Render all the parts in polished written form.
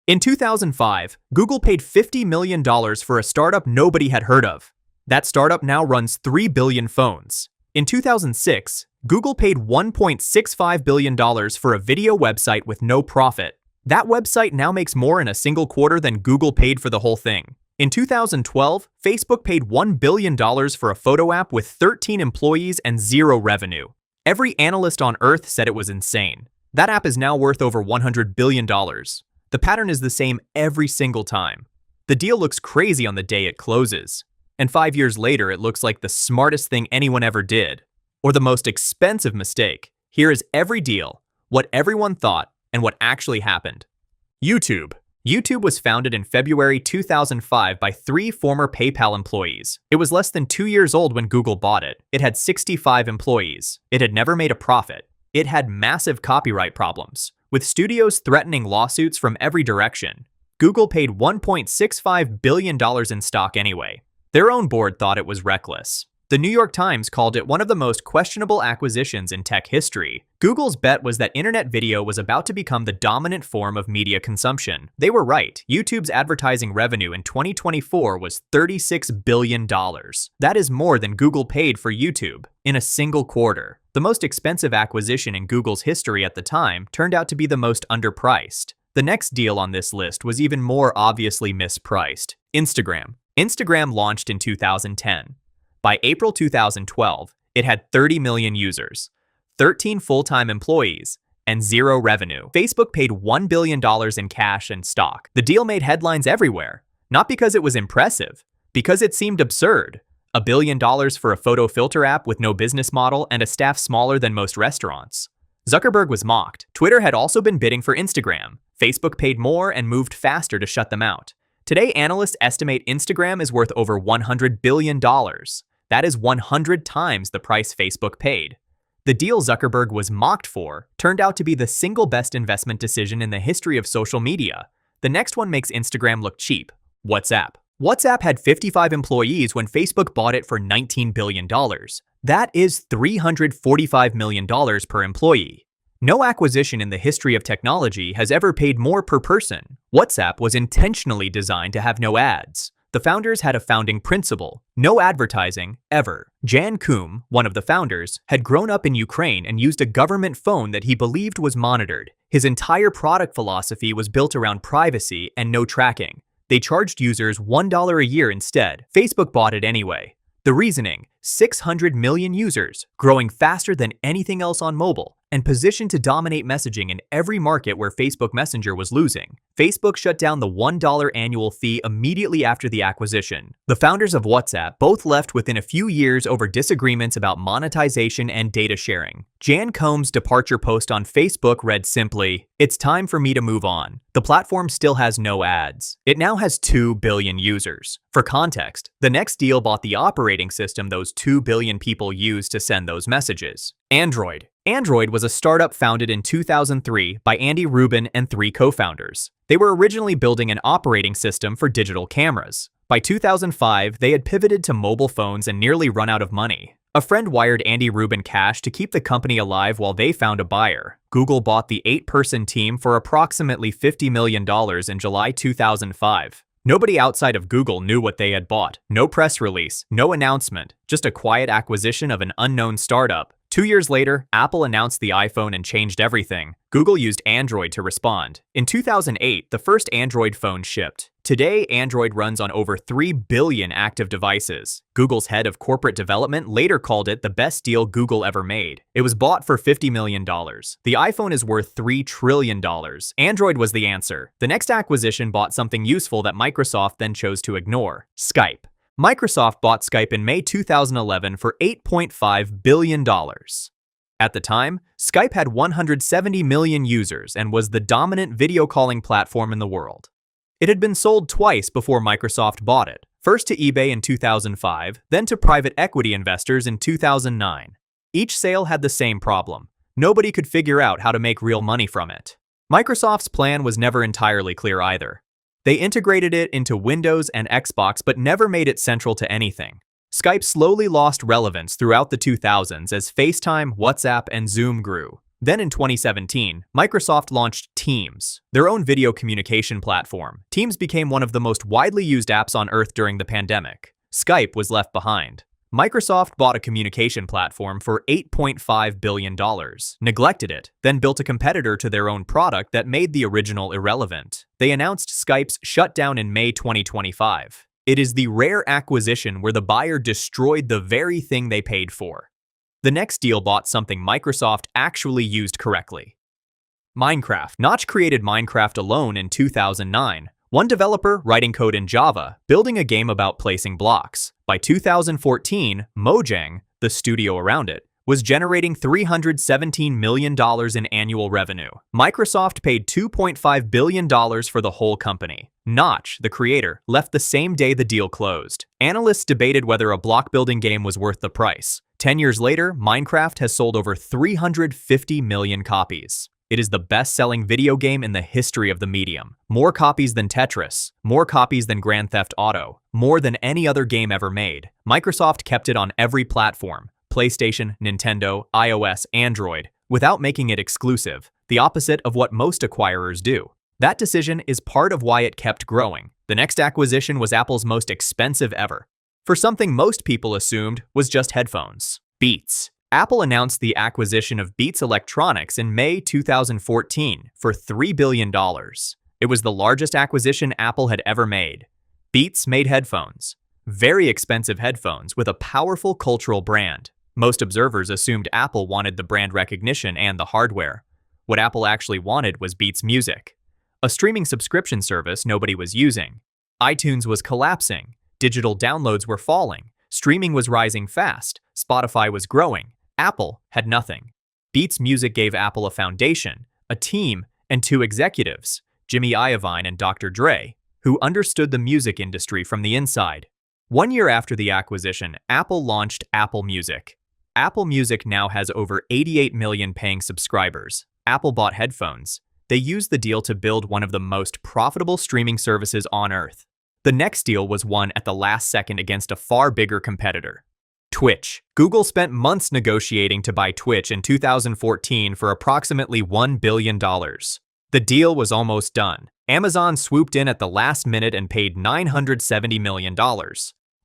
In 2005, Google paid $50 million for a startup nobody had heard of. That startup now runs 3 billion phones. In 2006, Google paid $1.65 billion for a video website with no profit. That website now makes more in a single quarter than Google paid for the whole thing. In 2012, Facebook paid $1 billion for a photo app with 13 employees and zero revenue. Every analyst on Earth said it was insane. That app is now worth over $100 billion. The pattern is the same every single time. The deal looks crazy on the day it closes. And 5 years later, it looks like the smartest thing anyone ever did. Or the most expensive mistake. Here is every deal, what everyone thought, and what actually happened. YouTube. YouTube was founded in February 2005 by 3 former PayPal employees. It was less than 2 years old when Google bought it. It had 65 employees. It had never made a profit. It had massive copyright problems, with studios threatening lawsuits from every direction. Google paid $1.65 billion in stock anyway. Their own board thought it was reckless. The New York Times called it one of the most questionable acquisitions in tech history. Google's bet was that internet video was about to become the dominant form of media consumption. They were right. YouTube's advertising revenue in 2024 was $36 billion. That is more than Google paid for YouTube in a single quarter. The most expensive acquisition in Google's history at the time turned out to be the most underpriced. The next deal on this list was even more obviously mispriced. Instagram. Instagram launched in 2010. By April 2012, it had 30 million users, 13 full-time employees, and zero revenue. Facebook paid $1 billion in cash and stock. The deal made headlines everywhere, not because it was impressive, because it seemed absurd. $1 billion for a photo filter app with no business model and a staff smaller than most restaurants. Zuckerberg was mocked. Twitter had also been bidding for Instagram. Facebook paid more and moved faster to shut them out. Today, analysts estimate Instagram is worth over $100 billion. That is 100 times the price Facebook paid. The deal Zuckerberg was mocked for turned out to be the single best investment decision in the history of social media. The next one makes Instagram look cheap. WhatsApp. WhatsApp had 55 employees when Facebook bought it for $19 billion. That is $345 million per employee. No acquisition in the history of technology has ever paid more per person. WhatsApp was intentionally designed to have no ads. The founders had a founding principle: no advertising, ever. Jan Koum, one of the founders, had grown up in Ukraine and used a government phone that he believed was monitored. His entire product philosophy was built around privacy and no tracking. They charged users $1 a year instead. Facebook bought it anyway. The reasoning: 600 million users, growing faster than anything else on mobile, and positioned to dominate messaging in every market where Facebook Messenger was losing. Facebook shut down the $1 annual fee immediately after the acquisition. The founders of WhatsApp both left within a few years over disagreements about monetization and data sharing. Jan Koum's departure post on Facebook read simply, "It's time for me to move on." The platform still has no ads. It now has 2 billion users. For context, the next deal bought the operating system those 2 billion people use to send those messages. Android. Android was a startup founded in 2003 by Andy Rubin and 3 co-founders. They were originally building an operating system for digital cameras. By 2005, they had pivoted to mobile phones and nearly run out of money. A friend wired Andy Rubin cash to keep the company alive while they found a buyer. Google bought the 8-person team for approximately $50 million in July 2005. Nobody outside of Google knew what they had bought. No press release, no announcement, just a quiet acquisition of an unknown startup. 2 years later, Apple announced the iPhone and changed everything. Google used Android to respond. In 2008, the first Android phone shipped. Today, Android runs on over 3 billion active devices. Google's head of corporate development later called it the best deal Google ever made. It was bought for $50 million. The iPhone is worth $3 trillion. Android was the answer. The next acquisition bought something useful that Microsoft then chose to ignore: Skype. Microsoft bought Skype in May 2011 for $8.5 billion. At the time, Skype had 170 million users and was the dominant video calling platform in the world. It had been sold twice before Microsoft bought it, first to eBay in 2005, then to private equity investors in 2009. Each sale had the same problem: nobody could figure out how to make real money from it. Microsoft's plan was never entirely clear either. They integrated it into Windows and Xbox but never made it central to anything. Skype slowly lost relevance throughout the 2000s as FaceTime, WhatsApp, and Zoom grew. Then in 2017, Microsoft launched Teams, their own video communication platform. Teams became one of the most widely used apps on Earth during the pandemic. Skype was left behind. Microsoft bought a communication platform for $8.5 billion, neglected it, then built a competitor to their own product that made the original irrelevant. They announced Skype's shutdown in May 2025. It is the rare acquisition where the buyer destroyed the very thing they paid for. The next deal bought something Microsoft actually used correctly. Minecraft. Notch created Minecraft alone in 2009. One developer writing code in Java, building a game about placing blocks. By 2014, Mojang, the studio around it, was generating $317 million in annual revenue. Microsoft paid $2.5 billion for the whole company. Notch, the creator, left the same day the deal closed. Analysts debated whether a block-building game was worth the price. 10 years later, Minecraft has sold over 350 million copies. It is the best-selling video game in the history of the medium. More copies than Tetris, more copies than Grand Theft Auto, more than any other game ever made. Microsoft kept it on every platform, PlayStation, Nintendo, iOS, Android, without making it exclusive, the opposite of what most acquirers do. That decision is part of why it kept growing. The next acquisition was Apple's most expensive ever, for something most people assumed was just headphones. Beats. Apple announced the acquisition of Beats Electronics in May 2014 for $3 billion. It was the largest acquisition Apple had ever made. Beats made headphones. Very expensive headphones with a powerful cultural brand. Most observers assumed Apple wanted the brand recognition and the hardware. What Apple actually wanted was Beats Music, a streaming subscription service nobody was using. iTunes was collapsing. Digital downloads were falling. Streaming was rising fast. Spotify was growing. Apple had nothing. Beats Music gave Apple a foundation, a team, and two executives, Jimmy Iovine and Dr. Dre, who understood the music industry from the inside. 1 year after the acquisition, Apple launched Apple Music. Apple Music now has over 88 million paying subscribers. Apple bought headphones. They used the deal to build one of the most profitable streaming services on Earth. The next deal was won at the last second against a far bigger competitor. Twitch. Google spent months negotiating to buy Twitch in 2014 for approximately $1 billion. The deal was almost done. Amazon swooped in at the last minute and paid $970 million,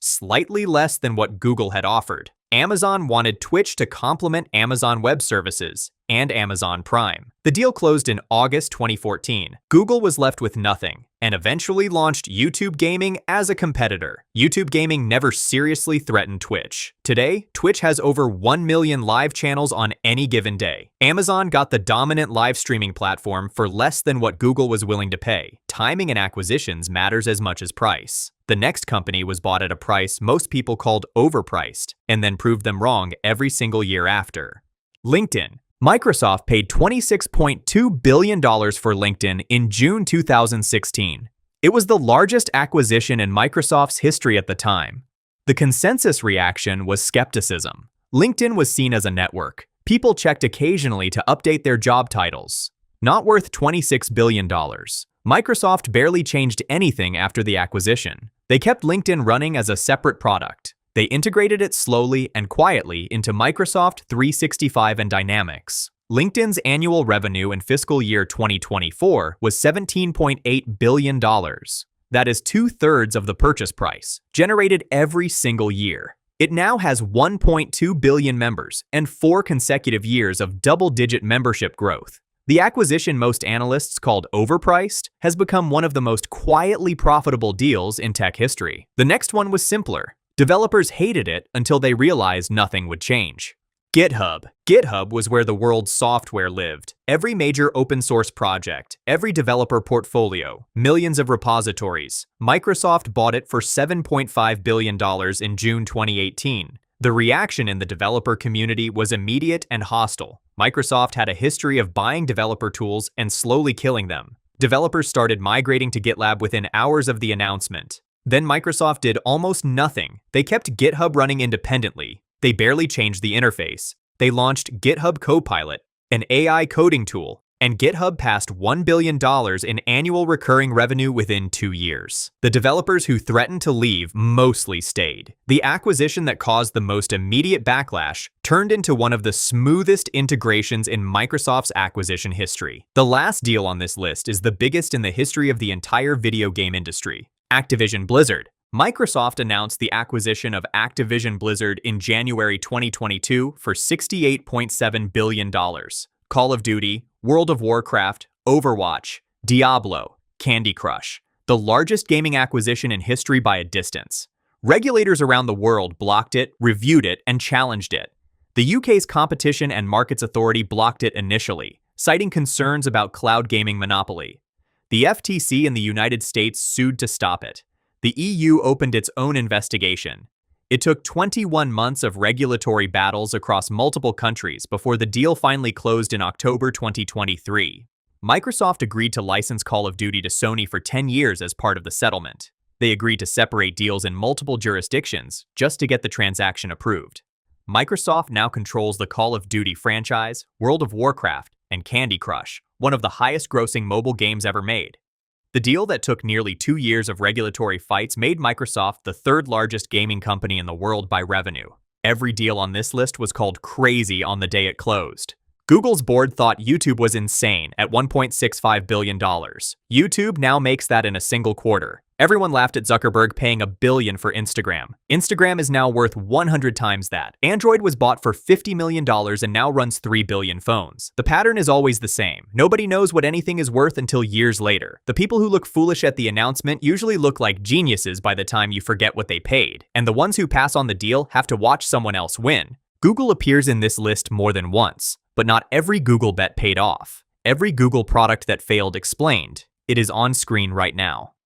slightly less than what Google had offered. Amazon wanted Twitch to complement Amazon Web Services and Amazon Prime. The deal closed in August 2014. Google was left with nothing and eventually launched YouTube Gaming as a competitor. YouTube Gaming never seriously threatened Twitch. Today, Twitch has over 1 million live channels on any given day. Amazon got the dominant live streaming platform for less than what Google was willing to pay. Timing in acquisitions matters as much as price. The next company was bought at a price most people called overpriced, and then proved them wrong every single year after. LinkedIn. Microsoft paid $26.2 billion for LinkedIn in June 2016. It was the largest acquisition in Microsoft's history at the time. The consensus reaction was skepticism. LinkedIn was seen as a network. People checked occasionally to update their job titles. Not worth $26 billion. Microsoft barely changed anything after the acquisition. They kept LinkedIn running as a separate product. They integrated it slowly and quietly into Microsoft 365 and Dynamics. LinkedIn's annual revenue in fiscal year 2024 was $17.8 billion. That is 2/3 of the purchase price, generated every single year. It now has 1.2 billion members and 4 consecutive years of double-digit membership growth. The acquisition most analysts called overpriced has become one of the most quietly profitable deals in tech history. The next one was simpler. Developers hated it until they realized nothing would change. GitHub. GitHub was where the world's software lived. Every major open source project, every developer portfolio, millions of repositories. Microsoft bought it for $7.5 billion in June 2018. The reaction in the developer community was immediate and hostile. Microsoft had a history of buying developer tools and slowly killing them. Developers started migrating to GitLab within hours of the announcement. Then Microsoft did almost nothing. They kept GitHub running independently. They barely changed the interface. They launched GitHub Copilot, an AI coding tool. And GitHub passed $1 billion in annual recurring revenue within 2 years. The developers who threatened to leave mostly stayed. The acquisition that caused the most immediate backlash turned into one of the smoothest integrations in Microsoft's acquisition history. The last deal on this list is the biggest in the history of the entire video game industry. Activision Blizzard. Microsoft announced the acquisition of Activision Blizzard in January 2022 for $68.7 billion. Call of Duty, World of Warcraft, Overwatch, Diablo, Candy Crush. The largest gaming acquisition in history by a distance. Regulators around the world blocked it, reviewed it, and challenged it. The UK's Competition and Markets Authority blocked it initially, citing concerns about cloud gaming monopoly. The FTC in the United States sued to stop it. The EU opened its own investigation. It took 21 months of regulatory battles across multiple countries before the deal finally closed in October 2023. Microsoft agreed to license Call of Duty to Sony for 10 years as part of the settlement. They agreed to separate deals in multiple jurisdictions just to get the transaction approved. Microsoft now controls the Call of Duty franchise, World of Warcraft, and Candy Crush, one of the highest-grossing mobile games ever made. The deal that took nearly 2 years of regulatory fights made Microsoft the third largest gaming company in the world by revenue. Every deal on this list was called crazy on the day it closed. Google's board thought YouTube was insane at $1.65 billion. YouTube now makes that in a single quarter. Everyone laughed at Zuckerberg paying $1 billion for Instagram. Instagram is now worth 100 times that. Android was bought for $50 million and now runs 3 billion phones. The pattern is always the same. Nobody knows what anything is worth until years later. The people who look foolish at the announcement usually look like geniuses by the time you forget what they paid. And the ones who pass on the deal have to watch someone else win. Google appears in this list more than once, but not every Google bet paid off. Every Google product that failed explained. It is on screen right now.